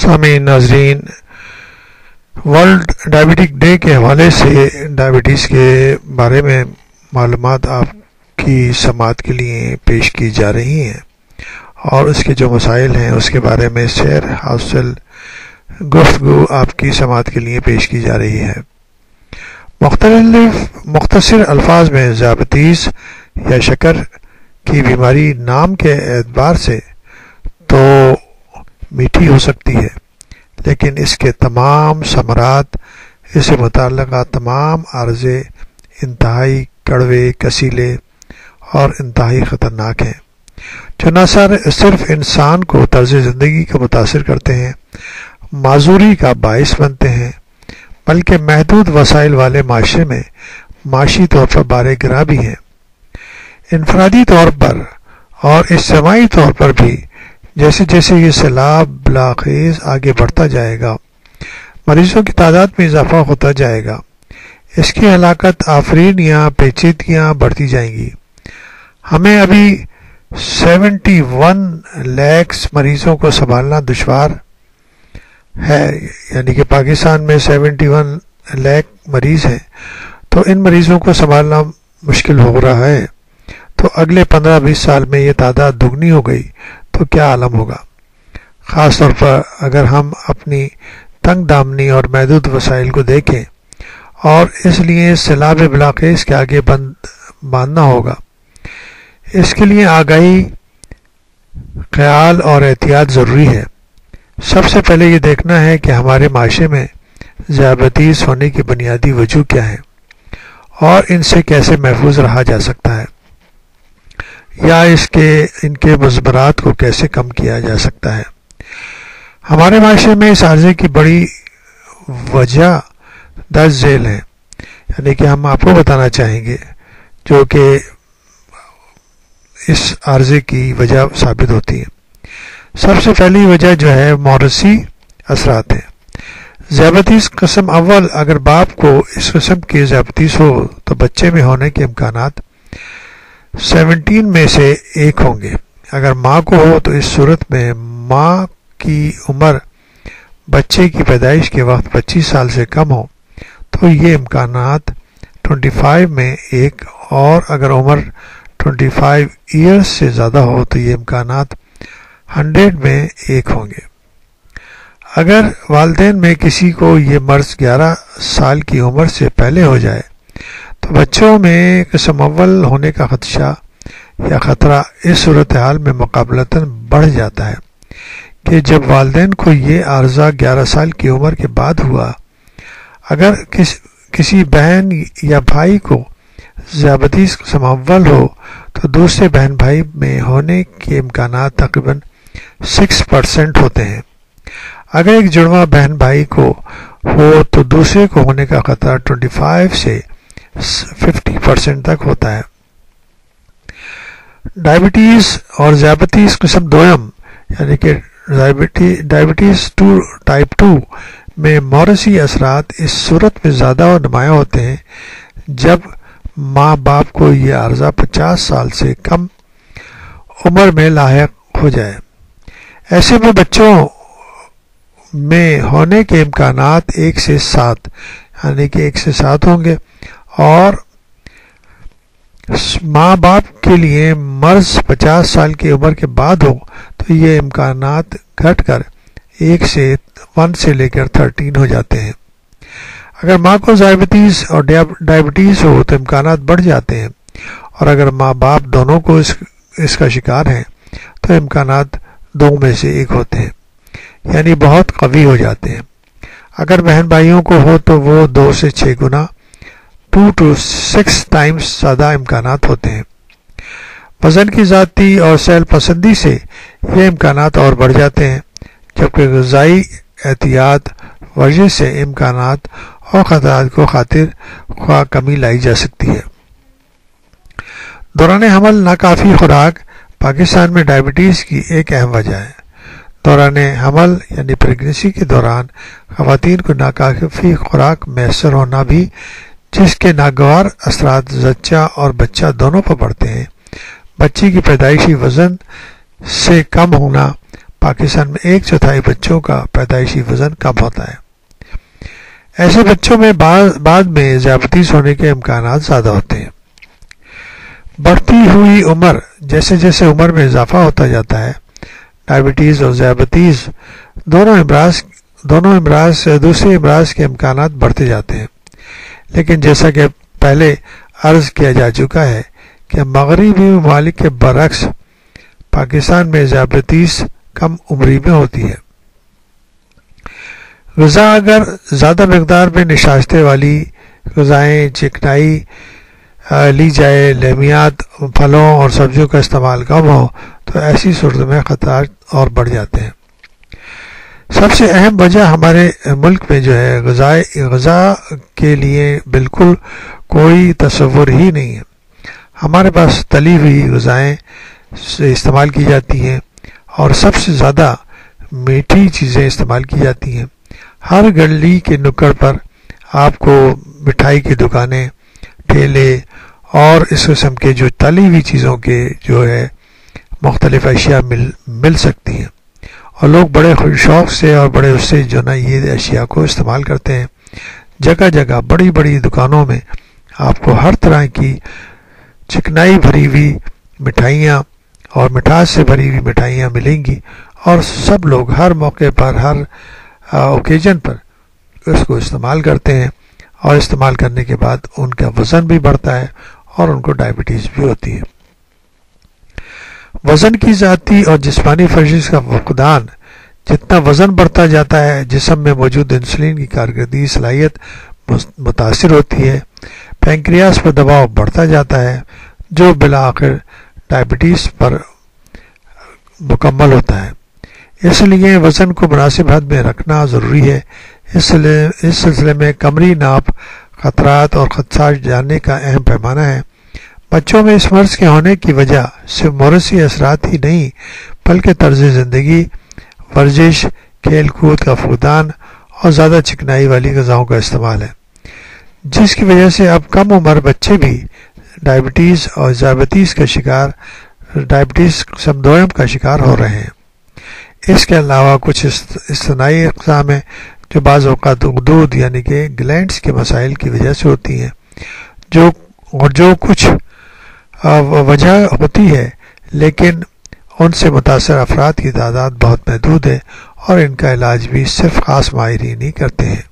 سامعین ناظرین، world diabetic day کے حوالے سے ڈائبٹیز کے بارے میں معلومات آپ کی سماعت کے لیے پیش کی جا رہی ہیں اور اس کے جو مسائل ہیں اس کے بارے میں سیر حاصل گفتگو آپ کی سماعت کے لیے پیش کی جا رہی ہے۔ مختصر الفاظ میں ذیابیطس یا شکر کی بیماری نام کے اعتبار سے تو میٹھی ہو سکتی ہے، لیکن اس کے تمام ثمرات، اس سے متعلقہ تمام عارضے انتہائی کڑوے، کسیلے اور انتہائی خطرناک ہیں، جو نہ صرف انسان کو طرز زندگی کو متاثر کرتے ہیں، معذوری کا باعث بنتے ہیں، بلکہ محدود وسائل والے معاشرے میں معاشی طور پر بار گراں بھی ہیں۔ انفرادی طور پر اور اجتماعی طور پر بھی جیسے جیسے یہ سیلاب بلاخیز آگے بڑھتا جائے گا، مریضوں کی تعداد میں اضافہ ہوتا جائے گا، اس کی ہلاکت آفرینیاں پیچیدگیاں بڑھتی جائیں گی۔ ہمیں ابھی 71 لاکھ مریضوں کو سنبھالنا دشوار ہے، یعنی کہ پاکستان میں 71 لاکھ مریض ہیں، تو ان مریضوں کو سنبھالنا مشکل ہو رہا ہے، تو اگلے 15-20 سال میں یہ تعداد دگنی ہو گئی تو کیا عالم ہوگا، خاص طور پر اگر ہم اپنی تنگ دامنی اور محدود وسائل کو دیکھیں، اور اس لیے سیلاب بلاخیز کے آگے باندھنا ہوگا۔ اس کے لیے آگاہی، خیال اور احتیاط ضروری ہے۔ سب سے پہلے یہ دیکھنا ہے کہ ہمارے معاشرے میں ذیابیطس ہونے کی بنیادی وجہ کیا ہے اور ان سے کیسے محفوظ رہا جا سکتا ہے، یا ان کے مضمرات کو کیسے کم کیا جا سکتا ہے۔ ہمارے معاشرے میں اس عارضے کی بڑی وجہ درج ذیل ہے، یعنی کہ ہم آپ کو بتانا چاہیں گے جو کہ اس عارضے کی وجہ ثابت ہوتی ہے۔ سب سے پہلی وجہ جو ہے موروثی اثرات ہیں۔ ذیابیطس قسم اول، اگر باپ کو اس قسم کی ذیابیطس ہو تو بچے میں ہونے کے امکانات 17 میں سے 1 ہوں گے۔ اگر ماں کو ہو تو اس صورت میں ماں کی عمر بچے کی پیدائش کے وقت 25 سال سے کم ہو تو یہ امکانات 25 میں 1، اور اگر عمر 25 ایئرز سے زیادہ ہو تو یہ امکانات 100 میں 1 ہوں گے۔ اگر والدین میں کسی کو یہ مرض 11 سال کی عمر سے پہلے ہو جائے تو بچوں میں قسم اول ہونے کا خدشہ یا خطرہ اس صورتحال میں مقابلتاً بڑھ جاتا ہے کہ جب والدین کو یہ عارضہ 11 سال کی عمر کے بعد ہوا، اگر کسی بہن یا بھائی کو ذیابیطس قسم اول ہو تو دوسرے بہن بھائی میں ہونے کے امکانات تقریباً 6% ہوتے ہیں۔ اگر ایک جڑواں بہن بھائی کو ہو تو دوسرے کو ہونے کا خطرہ 25 سے 50% تک ہوتا ہے۔ ڈائبٹیز اور ذیابیطس قسم دوم، یعنی کہ ڈائبٹیز ٹائپ 2 میں موروثی اثرات اس صورت میں زیادہ نمایاں ہوتے ہیں جب ماں باپ کو یہ عارضہ 50 سال سے کم عمر میں لاحق ہو جائے۔ ایسے میں بچوں میں ہونے کے امکانات 1 سے 7، یعنی کہ 1 سے 7 ہوں گے، اور ماں باپ کے لیے مرض 50 سال کی عمر کے بعد ہو تو یہ امکانات گھٹ کر 1 سے لے کر 13 ہو جاتے ہیں۔ اگر ماں کو ذیابیطس اور ڈائبٹیز ہو تو امکانات بڑھ جاتے ہیں، اور اگر ماں باپ دونوں کو اس کا شکار ہیں تو امکانات 2 میں سے 1 ہوتے ہیں، یعنی بہت قوی ہو جاتے ہیں۔ اگر بہن بھائیوں کو ہو تو وہ 2 سے 6 گنا 2 to 6 ٹائمز زیادہ امکانات ہوتے ہیں۔ وزن کی ذاتی اور سیل پسندی سے یہ امکانات اور بڑھ جاتے ہیں، جبکہ غذائی احتیاط، ورزش سے امکانات اور خطرات کو خاطر خواہ کمی لائی جا سکتی ہے۔ دوران حمل ناکافی خوراک پاکستان میں ڈائبٹیز کی ایک اہم وجہ ہے۔ دوران حمل یعنی پریگننسی کے دوران خواتین کو ناکافی خوراک میسر ہونا بھی، جس کے ناگوار اثرات زچہ اور بچہ دونوں پر پڑتے ہیں۔ بچی کی پیدائشی وزن سے کم ہونا، پاکستان میں 1/4 بچوں کا پیدائشی وزن کم ہوتا ہے۔ ایسے بچوں میں بعد میں ذیابیطس ہونے کے امکانات زیادہ ہوتے ہیں۔ بڑھتی ہوئی عمر، جیسے جیسے عمر میں اضافہ ہوتا جاتا ہے، ڈائبٹیز اور ذیابیطس دونوں امراض دوسرے امراض کے امکانات بڑھتے جاتے ہیں۔ لیکن جیسا کہ پہلے عرض کیا جا چکا ہے کہ مغربی ممالک کے برعکس پاکستان میں ذیابیطس کم عمری میں ہوتی ہے۔ غذا اگر زیادہ مقدار میں نشاستیں والی غذائیں چکنائی لی جائے، لیمیات، پھلوں اور سبزیوں کا استعمال کم ہو تو ایسی صورت میں خطرات اور بڑھ جاتے ہیں۔ سب سے اہم وجہ ہمارے ملک میں جو ہے غذا کے لیے بالکل کوئی تصور ہی نہیں ہے۔ ہمارے پاس تلی ہوئی غذائیں استعمال کی جاتی ہیں اور سب سے زیادہ میٹھی چیزیں استعمال کی جاتی ہیں۔ ہر گلی کے نکڑ پر آپ کو مٹھائی کی دکانیں، ٹھیلے اور اس قسم کے جو تلی ہوئی چیزوں کے جو ہے مختلف اشیاء مل سکتی ہیں، اور لوگ بڑے شوق سے اور بڑے اس سے جو نا یہ اشیاء کو استعمال کرتے ہیں۔ جگہ جگہ بڑی بڑی دکانوں میں آپ کو ہر طرح کی چکنائی بھری ہوئی مٹھائیاں اور مٹھاس سے بھری ہوئی مٹھائیاں ملیں گی، اور سب لوگ ہر موقع پر ہر اوکیجن پر اس کو استعمال کرتے ہیں، اور استعمال کرنے کے بعد ان کا وزن بھی بڑھتا ہے اور ان کو ڈائبٹیز بھی ہوتی ہے۔ وزن کی ذاتی اور جسمانی ورزش کا فقدان، جتنا وزن بڑھتا جاتا ہے جسم میں موجود انسولین کی کارکردگی صلاحیت متاثر ہوتی ہے، پینکریاس پر دباؤ بڑھتا جاتا ہے جو بالآخر ڈائبٹیز پر مکمل ہوتا ہے۔ اس لیے وزن کو مناسب حد میں رکھنا ضروری ہے۔ اس سلسلے میں کمری ناپ خطرات اور خدشات جاننے کا اہم پیمانہ ہے۔ بچوں میں اس مرض کے ہونے کی وجہ صرف موروثی اثرات ہی نہیں بلکہ طرز زندگی، ورزش، کھیل کود کا فقدان اور زیادہ چکنائی والی غذاؤں کا استعمال ہے، جس کی وجہ سے اب کم عمر بچے بھی ڈائبٹیز اور ذیابیطس ڈائبٹیز قسم دوم کا شکار ہو رہے ہیں۔ اس کے علاوہ کچھ اصطناعی اقسام ہیں جو بعض اوقات دودھ یعنی کہ گلینڈز کے مسائل کی وجہ سے ہوتی ہیں، جو کچھ وجہ ہوتی ہے، لیکن ان سے متاثر افراد کی تعداد بہت محدود ہے اور ان کا علاج بھی صرف خاص ماہرین ہی کرتے ہیں۔